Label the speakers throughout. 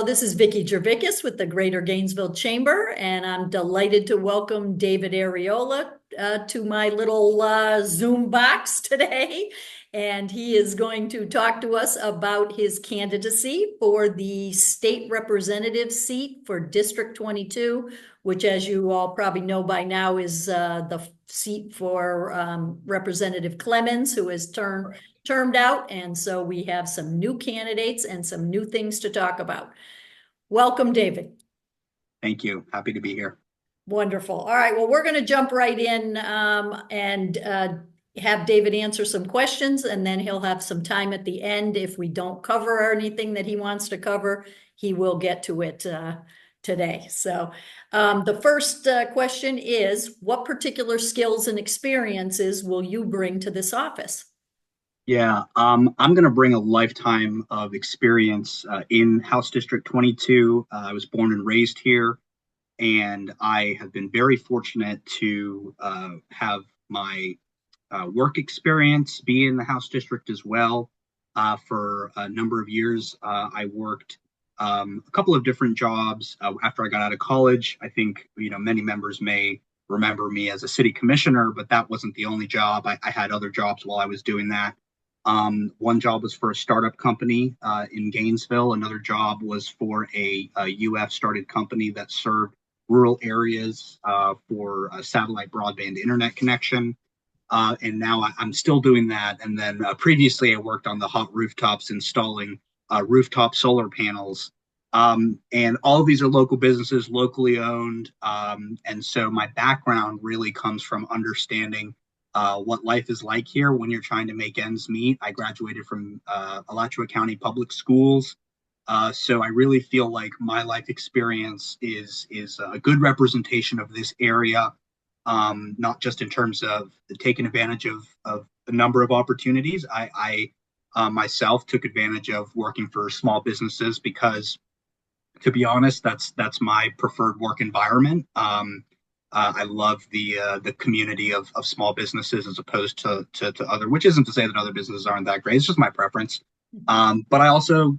Speaker 1: Hello, this is Vicki Gervicus with the Greater Gainesville Chamber, and I'm delighted to welcome David Arreola to my little Zoom box today. And he is going to talk to us about his candidacy for the state representative seat for District 22, which, as you all probably know by now, is the seat for Representative Clemens, who is termed out. And so we have some new candidates and some new things to talk about. Welcome, David.
Speaker 2: Thank you. Happy to be here.
Speaker 1: Wonderful. All right. Well, we're going to jump right in and have David answer some questions, and then he'll have some time at the end. If we don't cover anything that he wants to cover, he will get to it today. So the first question is, what particular skills and experiences will you bring to this office?
Speaker 2: Yeah, I'm going to bring a lifetime of experience in House District 22. I was born and raised here, and I have been very fortunate to have my work experience be in the House District as well. For a number of years, I worked a couple of different jobs after I got out of college. I think, many members may remember me as a city commissioner, but that wasn't the only job. I had other jobs while I was doing that. One job was for a startup company in Gainesville. Another job was for a UF started company that served rural areas for a satellite broadband internet connection. And now I'm still doing that. And then previously I worked on the hot rooftops installing rooftop solar panels. And all of these are local businesses, locally owned. And so my background really comes from understanding what life is like here when you're trying to make ends meet. I graduated from Alachua County Public Schools. So I really feel like my life experience is a good representation of this area, not just in terms of taking advantage of a number of opportunities. I myself took advantage of working for small businesses because, to be honest, that's my preferred work environment. I love the community of small businesses as opposed to other, which isn't to say that other businesses aren't that great. It's just my preference. But I also,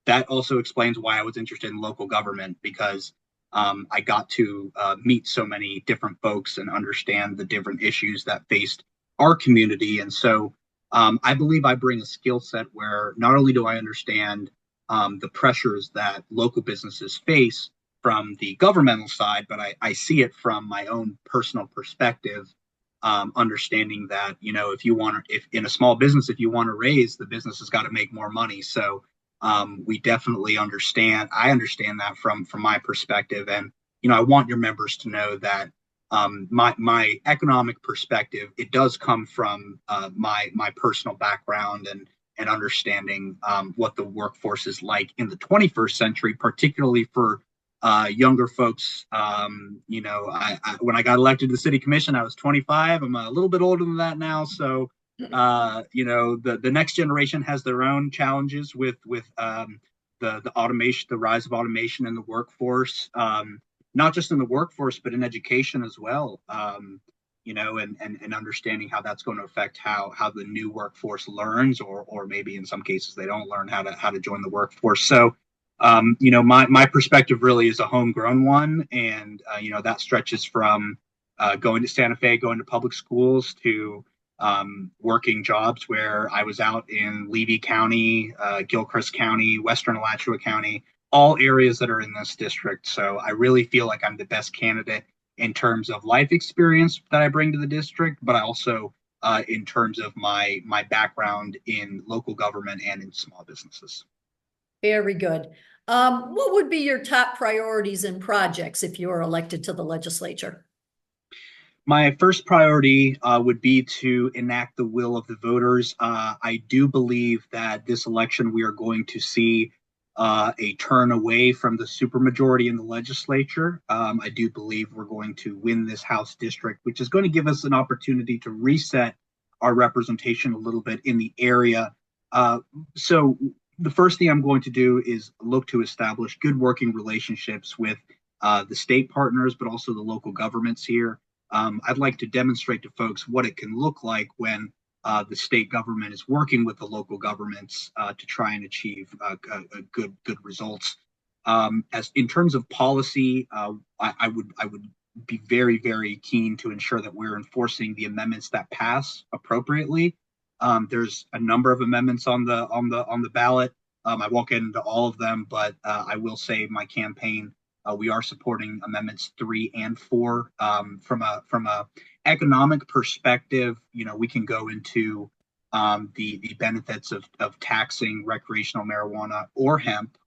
Speaker 2: that also explains why I was interested in local government, because I got to meet so many different folks and understand the different issues that faced our community. And so I believe I bring a skill set where not only do I understand the pressures that local businesses face from the governmental side, but I see it from my own personal perspective, understanding that, if in a small business, if you want to raise, the business has got to make more money. So we definitely I understand that from my perspective. And, I want your members to know that my economic perspective, it does come from my personal background and understanding what the workforce is like in the 21st century, particularly for younger folks. When I got elected to the city commission, I was 25. I'm a little bit older than that now. So, the next generation has their own challenges with the automation, the rise of automation in the workforce, not just in the workforce, but in education as well. And understanding how that's going to affect how the new workforce learns, or maybe in some cases they don't learn how to join the workforce. So, my perspective really is a homegrown one, and that stretches from going to Santa Fe, going to public schools, to working jobs where I was out in Levy County, Gilchrist County, Western Alachua County, all areas that are in this district. So I really feel like I'm the best candidate in terms of life experience that I bring to the district, but I also in terms of my background in local government and in small businesses.
Speaker 1: Very good. What would be your top priorities and projects if you are elected to the legislature?
Speaker 2: My first priority would be to enact the will of the voters. I do believe that this election we are going to see a turn away from the supermajority in the legislature. I do believe we're going to win this House district, which is going to give us an opportunity to reset our representation a little bit in the area. So the first thing I'm going to do is look to establish good working relationships with the state partners, but also the local governments here. I'd like to demonstrate to folks what it can look like when the state government is working with the local governments to try and achieve good results. As in terms of policy, I would be very keen to ensure that we're enforcing the amendments that pass appropriately. There's a number of amendments on the ballot. I won't get into all of them, but I will say my campaign, we are supporting amendments 3 and 4. From a economic perspective, we can go into the benefits of taxing recreational marijuana or hemp.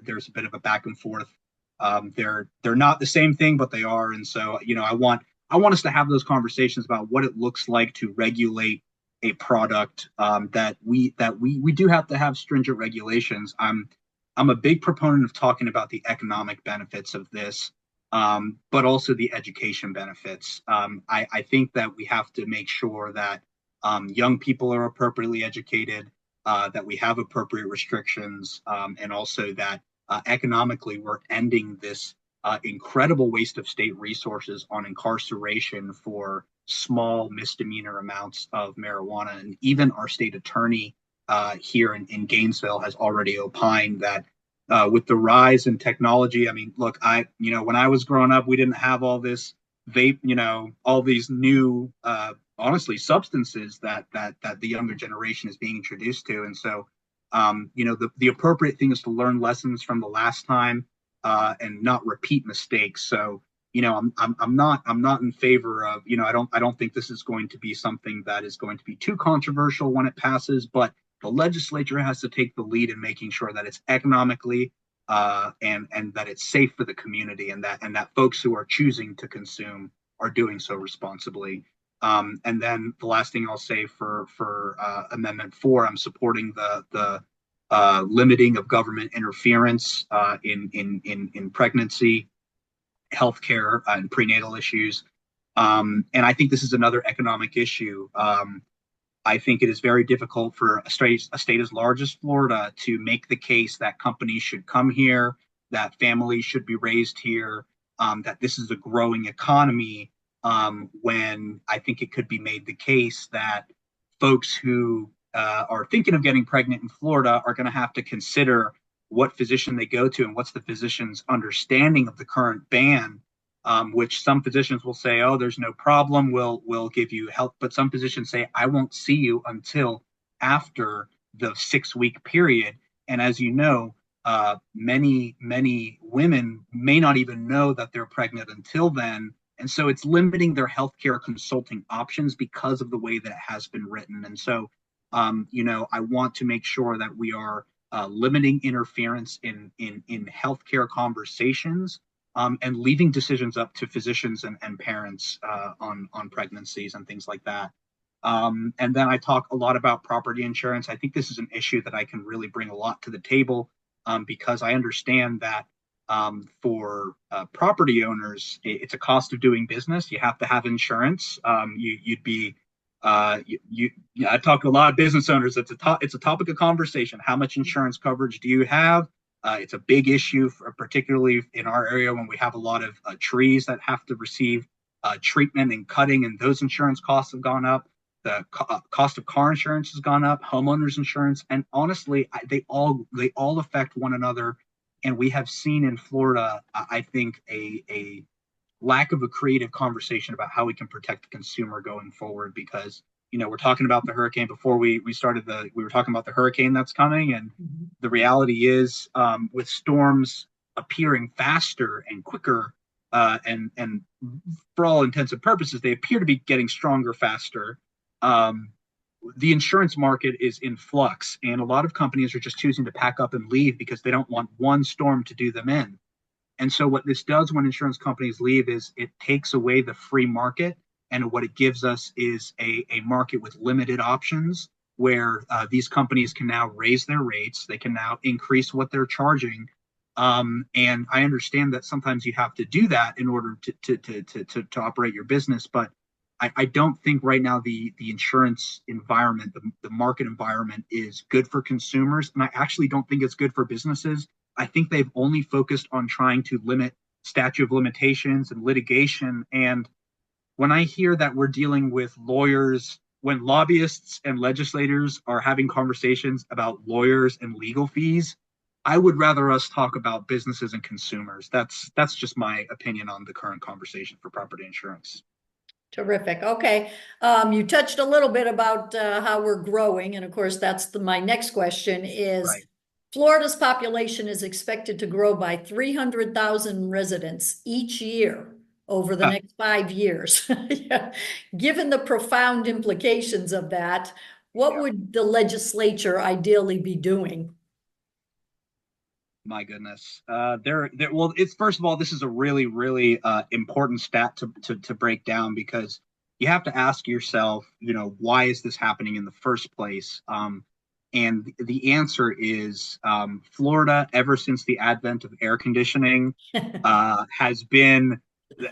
Speaker 2: There's a bit of a back and forth. They're not the same thing, but they are. And so, I want us to have those conversations about what it looks like to regulate a product, that we do have to have stringent regulations. I'm a big proponent of talking about the economic benefits of this, but also the education benefits. I think that we have to make sure that young people are appropriately educated, that we have appropriate restrictions, and also that economically we're ending this incredible waste of state resources on incarceration for small misdemeanor amounts of marijuana. And even our state attorney here in Gainesville has already opined that with the rise in technology, I mean, look, when I was growing up, we didn't have all this vape, all these new, honestly, substances that the younger generation is being introduced to. And so, the appropriate thing is to learn lessons from the last time, and not repeat mistakes. So, I'm not in favor of, I don't think this is going to be something that is going to be too controversial when it passes, but the legislature has to take the lead in making sure that it's economically, and that it's safe for the community, and that folks who are choosing to consume are doing so responsibly. And then the last thing I'll say for Amendment 4, I'm supporting the limiting of government interference in pregnancy, healthcare, and prenatal issues. And I think this is another economic issue. I think it is very difficult for a state as large as Florida to make the case that companies should come here, that families should be raised here, that this is a growing economy, when I think it could be made the case that folks who are thinking of getting pregnant in Florida are going to have to consider what physician they go to and what's the physician's understanding of the current ban, which some physicians will say, oh, there's no problem, we'll give you help. But some physicians say, I won't see you until after the 6-week period. And as you know, many women may not even know that they're pregnant until then. And so it's limiting their healthcare consulting options because of the way that it has been written. And so, I want to make sure that we are limiting interference in healthcare conversations, and leaving decisions up to physicians and parents on pregnancies and things like that. And then I talk a lot about property insurance. I think this is an issue that I can really bring a lot to the table, because I understand that for property owners, it's a cost of doing business. You have to have insurance. You'd be I talk to a lot of business owners. It's a topic of conversation. How much insurance coverage do you have? It's a big issue, particularly in our area when we have a lot of trees that have to receive treatment and cutting, and those insurance costs have gone up. The cost of car insurance has gone up, homeowners insurance, and honestly, they all affect one another. And we have seen in Florida, I think, a lack of a creative conversation about how we can protect the consumer going forward, because we're talking about the hurricane. Before we started, we were talking about the hurricane that's coming, and the reality is, with storms appearing faster and quicker, and for all intents and purposes they appear to be getting stronger faster, the insurance market is in flux, and a lot of companies are just choosing to pack up and leave because they don't want one storm to do them in. And so what this does when insurance companies leave is it takes away the free market. And what it gives us is a market with limited options, where these companies can now raise their rates. They can now increase what they're charging. And I understand that sometimes you have to do that in order to operate your business. But I don't think right now the insurance environment, the market environment, is good for consumers. And I actually don't think it's good for businesses. I think they've only focused on trying to limit statute of limitations and litigation. And when I hear that we're dealing with lawyers when lobbyists and legislators are having conversations about lawyers and legal fees, I would rather us talk about businesses and consumers. That's just my opinion on the current conversation for property insurance.
Speaker 1: Terrific. Okay. You touched a little bit about how we're growing, and of course, that's my next question is
Speaker 2: Right.
Speaker 1: Florida's population is expected to grow by 300,000 residents each year over the next 5 years. Yeah. Given the profound implications of that, what
Speaker 2: Yeah.
Speaker 1: would the legislature ideally be doing?
Speaker 2: My goodness. Well, it's first of all, this is a really, really important stat to break down because you have to ask yourself, why is this happening in the first place? And the answer is Florida, ever since the advent of air conditioning, has been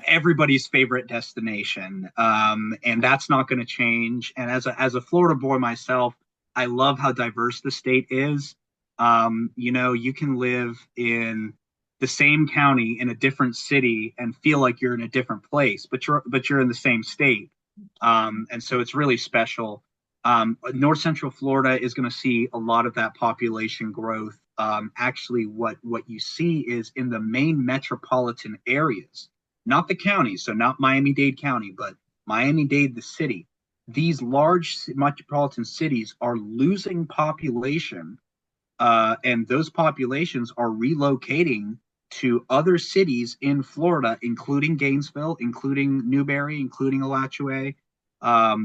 Speaker 2: everybody's favorite destination. And that's not going to change. And as a Florida boy myself, I love how diverse the state is. You can live in the same county in a different city and feel like you're in a different place, but you're in the same state. And so it's really special. North Central Florida is going to see a lot of that population growth. Actually, what you see is in the main metropolitan areas, not the counties, so not Miami-Dade County, but Miami-Dade, the city. These large metropolitan cities are losing population, and those populations are relocating to other cities in Florida, including Gainesville, including Newberry, including Alachua.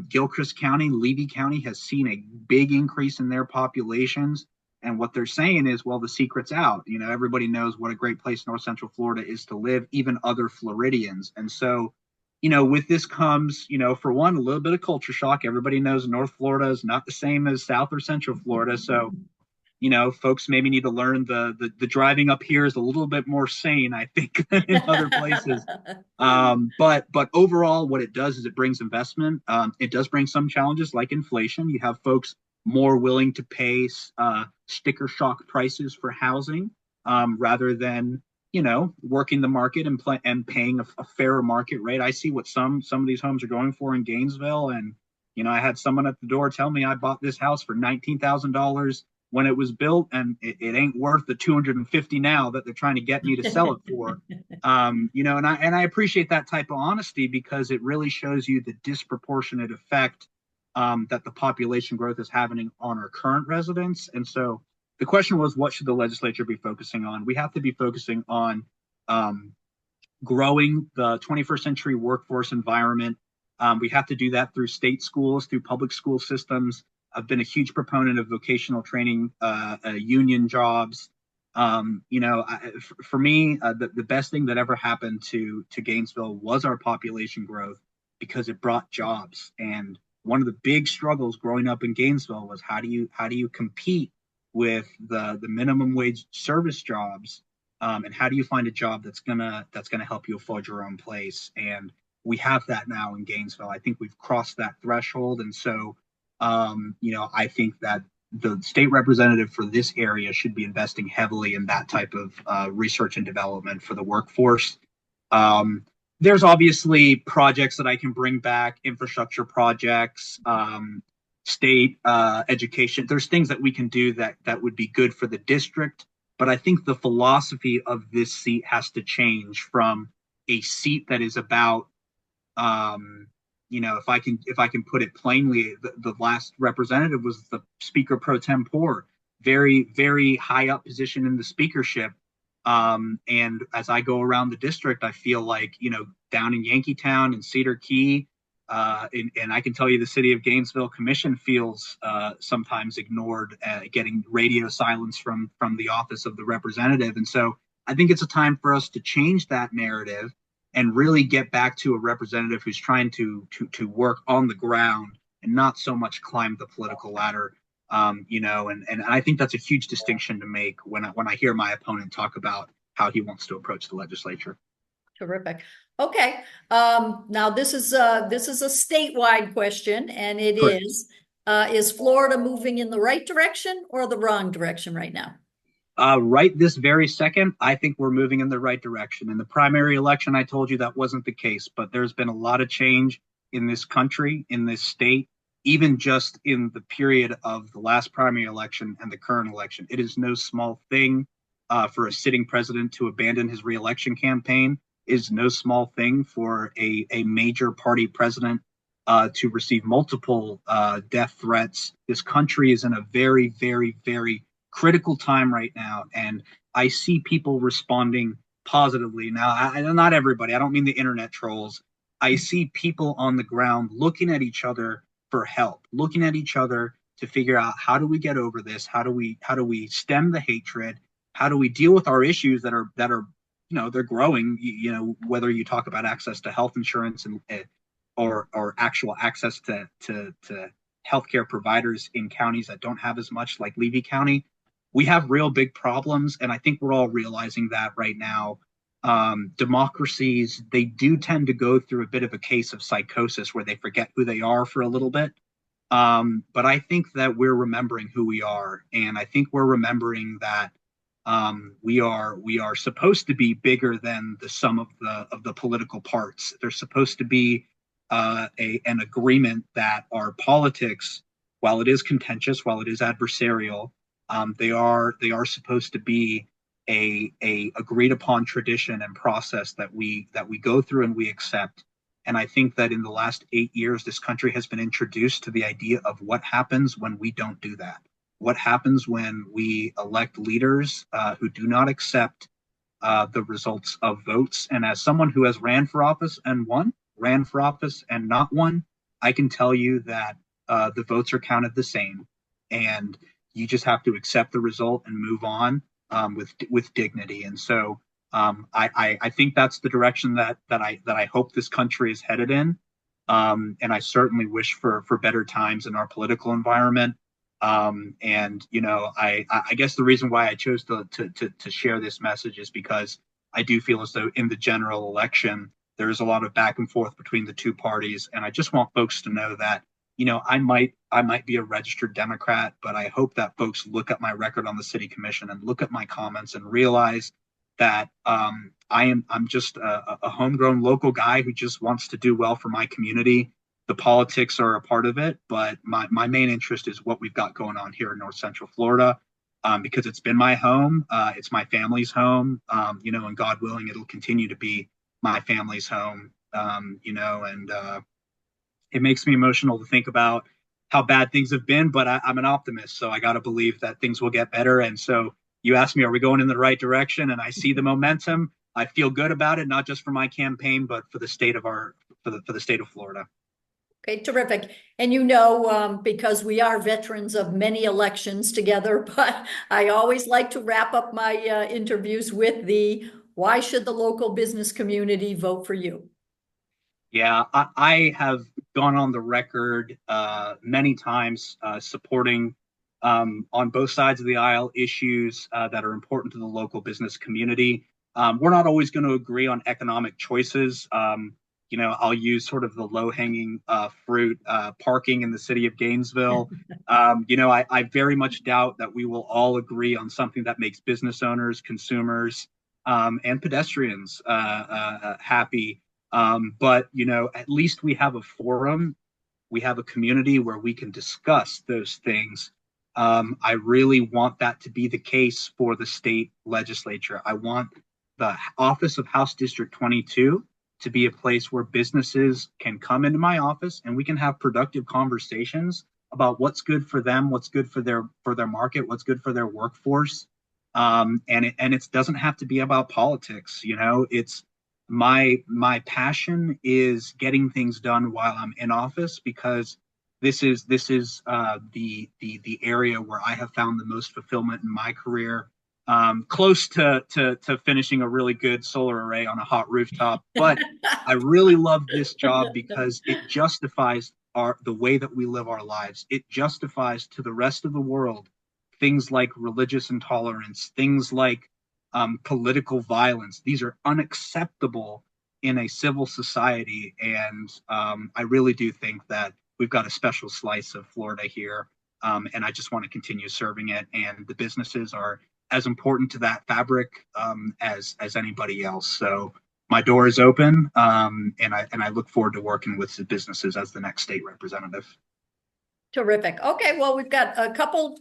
Speaker 2: Gilchrist County, Levy County has seen a big increase in their populations. And what they're saying is, well, the secret's out. Everybody knows what a great place North Central Florida is to live, even other Floridians. And so, with this comes, for one, a little bit of culture shock. Everybody knows North Florida is not the same as South or Central Florida. So, folks maybe need to learn the driving up here is a little bit more sane, I think, than in other places. But overall, what it does is it brings investment. It does bring some challenges like inflation. You have folks more willing to pay sticker shock prices for housing, rather than working the market and paying a fairer market rate. I see what some of these homes are going for in Gainesville, and I had someone at the door tell me I bought this house for $19,000 when it was built, and it ain't worth the 250 now that they're trying to get me to sell it for. And I appreciate that type of honesty because it really shows you the disproportionate effect that the population growth is having on our current residents. And so the question was, what should the legislature be focusing on? We have to be focusing on growing the 21st century workforce environment. We have to do that through state schools, through public school systems. I've been a huge proponent of vocational training, union jobs. For me, the best thing that ever happened to Gainesville was our population growth because it brought jobs. And one of the big struggles growing up in Gainesville was how do you compete with the minimum wage service jobs, and how do you find a job that's gonna help you afford your own place? And we have that now in Gainesville. I think we've crossed that threshold, and so I think that the state representative for this area should be investing heavily in that type of research and development for the workforce. There's obviously projects that I can bring back, infrastructure projects, state education. There's things that we can do that would be good for the district. But I think the philosophy of this seat has to change from a seat that is about if I can put it plainly, the last representative was the Speaker pro tempore, very, very high up position in the speakership. And as I go around the district, I feel like, down in Yankeetown and Cedar Key, and I can tell you the city of Gainesville Commission feels sometimes ignored, getting radio silence from the office of the representative. And so I think it's a time for us to change that narrative and really get back to a representative who's trying to work on the ground and not so much climb the political ladder. And I think that's a huge distinction to make when I hear my opponent talk about how he wants to approach the legislature.
Speaker 1: Terrific. Okay. Now this is a statewide question, and it
Speaker 2: Correct.
Speaker 1: is Florida moving in the right direction or the wrong direction right now?
Speaker 2: Right this very second, I think we're moving in the right direction. In the primary election, I told you that wasn't the case, but there's been a lot of change in this country, in this state, even just in the period of the last primary election and the current election. It is no small thing for a sitting president to abandon his reelection campaign. It is no small thing for a major party president to receive multiple death threats. This country is in a very, very, very critical time right now, and I see people responding positively. Now, not everybody. I don't mean the internet trolls. I see people on the ground looking at each other for help, looking at each other to figure out how do we get over this? How do we stem the hatred? How do we deal with our issues that are they're growing. Whether you talk about access to health insurance and or actual access to healthcare providers in counties that don't have as much, like Levy County, we have real big problems, and I think we're all realizing that right now. Democracies, they do tend to go through a bit of a case of psychosis where they forget who they are for a little bit. But I think that we're remembering who we are, and I think we're remembering that we are supposed to be bigger than the sum of the political parts. There's supposed to be an agreement that our politics, while it is contentious, while it is adversarial, they are supposed to be a agreed upon tradition and process that we go through and we accept. And I think that in the last 8 years, this country has been introduced to the idea of what happens when we don't do that. What happens when we elect leaders who do not accept the results of votes. And as someone who has ran for office and won, ran for office and not won, I can tell you that the votes are counted the same, and you just have to accept the result and move on with dignity. And so I think that's the direction that I hope this country is headed in. And I certainly wish for better times in our political environment. I guess the reason why I chose to share this message is because I do feel as though in the general election there is a lot of back and forth between the two parties, and I just want folks to know that I might be a registered Democrat, but I hope that folks look at my record on the city commission and look at my comments and realize that I'm just a homegrown local guy who just wants to do well for my community. The politics are a part of it, but my main interest is what we've got going on here in North Central Florida, because it's been my home, it's my family's home, and God willing, it'll continue to be my family's home, and it makes me emotional to think about how bad things have been, but I'm an optimist, so I got to believe that things will get better. And so you asked me, are we going in the right direction? And I see the momentum. I feel good about it, not just for my campaign, but for the state of the state of Florida.
Speaker 1: Okay, terrific. And because we are veterans of many elections together, but I always like to wrap up my interviews with why should the local business community vote for you?
Speaker 2: Yeah, I have gone on the record many times supporting on both sides of the aisle issues that are important to the local business community. We're not always going to agree on economic choices. I'll use sort of the low-hanging fruit, parking in the city of Gainesville. I very much doubt that we will all agree on something that makes business owners, consumers, and pedestrians happy. But at least we have a forum, we have a community where we can discuss those things. I really want that to be the case for the state legislature. I want the office of House District 22 to be a place where businesses can come into my office and we can have productive conversations about what's good for them, what's good for their market, what's good for their workforce. And it doesn't have to be about politics. It's my passion is getting things done while I'm in office, because this is the area where I have found the most fulfillment in my career, close to finishing a really good solar array on a hot rooftop. But I really love this job because it justifies the way that we live our lives. It justifies to the rest of the world things like religious intolerance, things like political violence. These are unacceptable in a civil society. And I really do think that we've got a special slice of Florida here. And I just want to continue serving it. And the businesses are as important to that fabric as anybody else. So my door is open, and I look forward to working with the businesses as the next state representative.
Speaker 1: Terrific. Okay, well, we've got a couple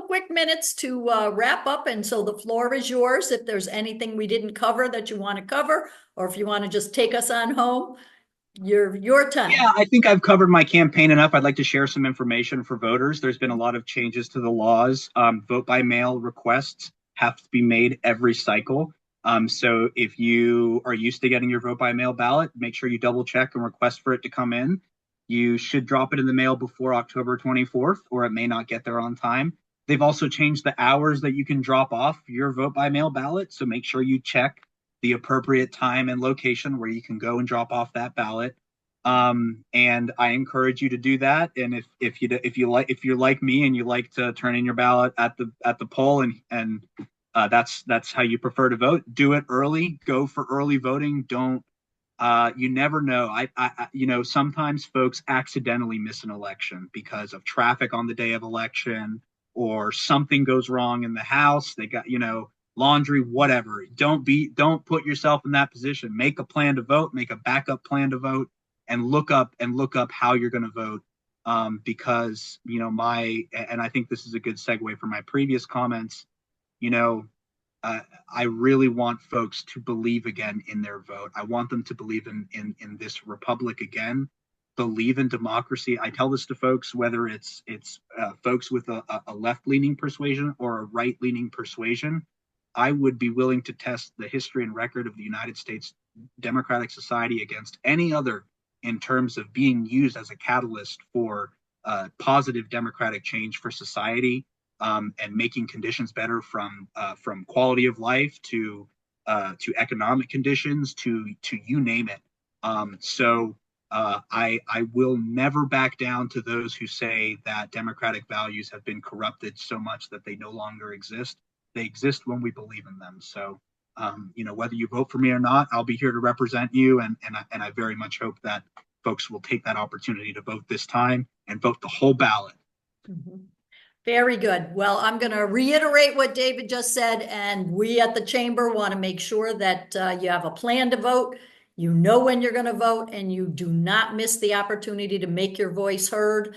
Speaker 1: quick minutes to wrap up, and so the floor is yours. If there's anything we didn't cover that you want to cover, or if you want to just take us on home, your
Speaker 2: Yeah,
Speaker 1: time.
Speaker 2: I think I've covered my campaign enough. I'd like to share some information for voters. There's been a lot of changes to the laws. Vote by mail requests have to be made every cycle. So if you are used to getting your vote by mail ballot, make sure you double check and request for it to come in. You should drop it in the mail before October 24th, or it may not get there on time. They've also changed the hours that you can drop off your vote by mail ballot. So make sure you check the appropriate time and location where you can go and drop off that ballot. And I encourage you to do that. And if you're like me and you like to turn in your ballot at the poll, and that's how you prefer to vote, do it early. Go for early voting. Don't You never know. Sometimes folks accidentally miss an election because of traffic on the day of election, or something goes wrong in the house. They got, laundry, whatever. Don't put yourself in that position. Make a plan to vote, make a backup plan to vote, and look up how you're going to vote. Because, and I think this is a good segue for my previous comments, you know, I really want folks to believe again in their vote. I want them to believe in this republic again, believe in democracy. I tell this to folks, whether it's folks with a left leaning persuasion or a right leaning persuasion. I would be willing to test the history and record of the United States democratic society against any other in terms of being used as a catalyst for positive democratic change for society, and making conditions better from quality of life to economic conditions to you name it. I will never back down to those who say that democratic values have been corrupted so much that they no longer exist. They exist when we believe in them. So, whether you vote for me or not, I'll be here to represent you, and I very much hope that folks will take that opportunity to vote this time and vote the whole ballot.
Speaker 1: Mhm. Very good. Well, I'm going to reiterate what David just said, and we at the chamber want to make sure that you have a plan to vote. You know when you're going to vote, and you do not miss the opportunity to make your voice heard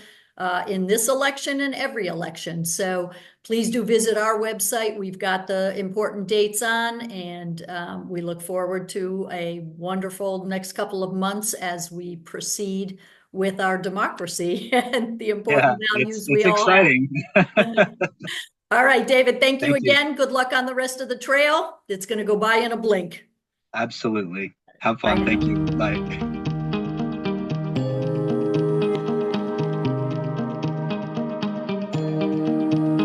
Speaker 1: in this election and every election. So please do visit our website. We've got the important dates on, and we look forward to a wonderful next couple of months as we proceed with our democracy and the
Speaker 2: Yeah,
Speaker 1: important
Speaker 2: it's
Speaker 1: values we
Speaker 2: it's
Speaker 1: all have.
Speaker 2: exciting.
Speaker 1: All right, David, thank you
Speaker 2: Thank you.
Speaker 1: again. Good luck on the rest of the trail. It's going to go by in a blink.
Speaker 2: Absolutely. Have
Speaker 1: Bye
Speaker 2: fun. Thank you.
Speaker 1: now.
Speaker 2: Bye.